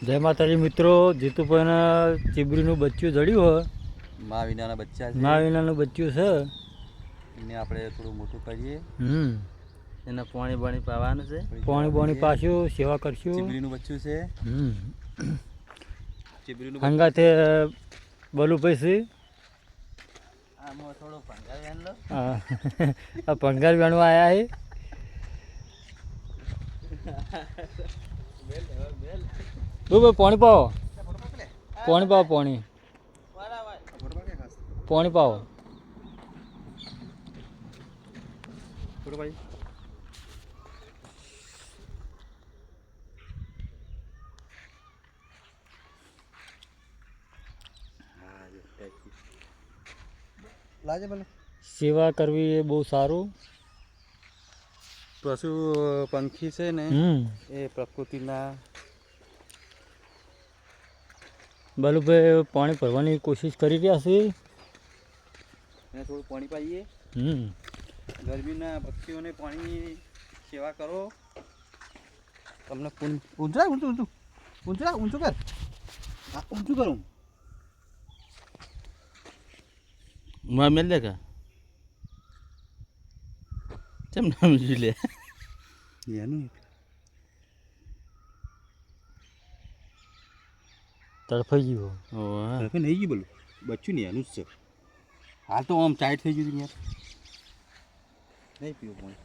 જય માતાજી મિત્રો, જીતુભાઈના ચીબરીનું બચ્ચું જડ્યું હોય. મા વિનાના બચ્ચા છે. મા વિનાનું બચ્ચું છે. એને આપણે થોડું મોટું કરીએ. એને પાણી બાણી પાવાનું છે. પાણી બાણી પાછું સેવા કરશું. ચીબરીનું બચ્ચું છે. ચીબરીનું હંગાથે બલુભાઈ છે. આમાં થોડો ભંગાર વેણ લો. આ ભંગાર વેણવા આવ્યા છે. ભાઈ પાણી પાવો, પાણી પાવો, પાણી પાણી પાવો. સેવા કરવી એ બહુ સારું. પશુ પંખી છે ને એ પ્રકૃતિના. બલુભાઈ પાણી ભરવાની કોશિશ કરી રહ્યા છે. એને થોડું પાણી પાઈએ. ગરમીના પક્ષીઓને પાણી સેવા કરો. તમને ઊંચું ઊંચું ઊંચું ઊંચું કર. હા, ઊંચું કરું. માં મેલ દે કા કેમ નામ જોઈ લે એનું તડફાઈ ગયો. નહીં ગયું બોલું બચ્ચું ને એનું જ છે. હાલ તો આમ ટાઈટ થઈ ગયું યાર. નહીં પીવું પાણી.